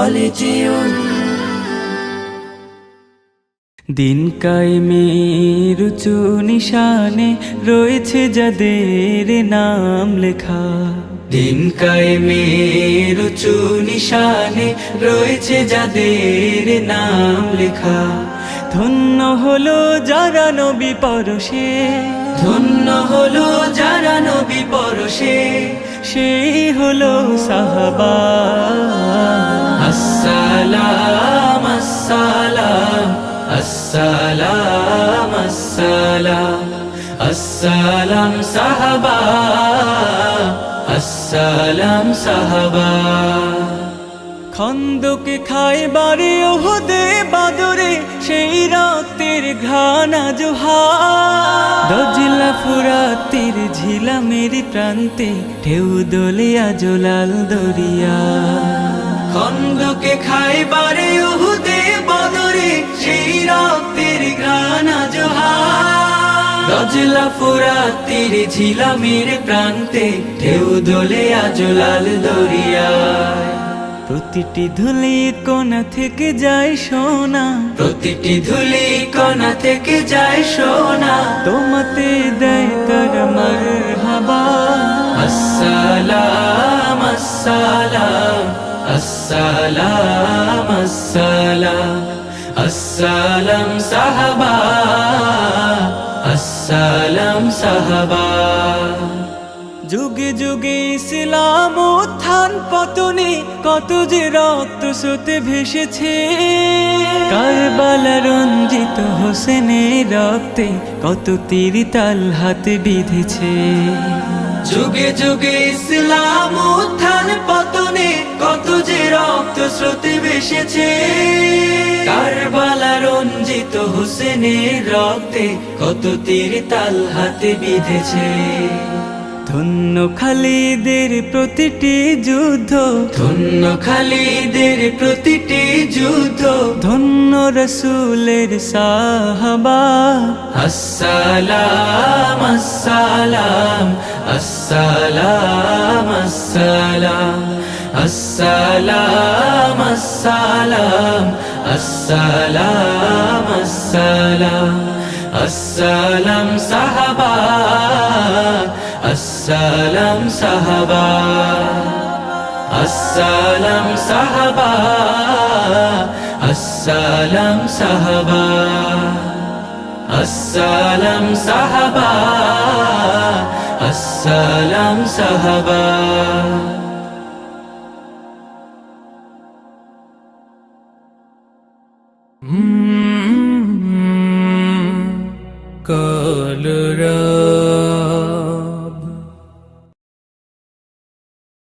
কলেজিয়ম। দিন কায়েমের উঁচু নিশানে রয়েছে যাদের নাম লেখা, দিন কায়েমের উঁচু নিশানে রয়েছে যাদের নাম লেখা। ধন্য হলো যারা নবী পরশে, ধন্য হলো যারা নবী পরশে, সেই হলো সাহাবা। আসসালাম আসসালাম আসসালাম আসসালাম আসসালাম সাহাবা, আসসালাম সাহাবা। খন্দকে খায়বারে ওহুদে বাদরে সেই রক্তের ঘ্রাণ জোহা, দজলা ফুরাতের ঝিলামের প্রান্তে ঢেউ দোলে আজ লাল দরিয়া। খন্দকে খায়বারে ওহুদে বাদরে সেই রক্তের ঘ্রাণ জোহা, দজলা ফুরাতের ঝিলামের প্রান্তে ঢেউ দোলে আজ লাল দরিয়া। প্রতিটি ধুলি কোণা থেকে যায় সোনা, প্রতিটি ধুলি কণা থেকে যায় সোনা, তোমাতে দেয় তার মারহাবা। আসসালাম আসসালাম আসসালাম আসসালাম আসসালাম সাহাবা, আসসালাম সাহাবা। যুগে যুগে ইসলাম উত্থান পতনে কত যে রক্ত স্রোতে ভেসেছে, কারবালা রঞ্জিত হোসেনের রক্তে কত তীর তাল হাতে বিঁধেছে। যুগে যুগে ইসলাম উত্থান পতনে কত যে রক্ত স্রোতে ভেসেছে, কারবালা রঞ্জিত হোসেনের রক্তে কত তীর তাল হাতে বিঁধেছে। ধন্য খালিদের প্রতিটি যুদ্ধ, ধন্য খালিদের প্রতিটি যুদ্ধ, ধন্য রসুলের সাহাবা। আসসালাম আসসালাম আসসালাম আসসালাম আসসালাম আসসালাম আসসালাম আসসালাম আসসালাম সাহাবা, আসসালাম সাহাবা, আসসালাম সাহাবা, আসসালাম সাহাবা, আসসালাম সাহাবা, আসসালাম সাহাবা। কলরা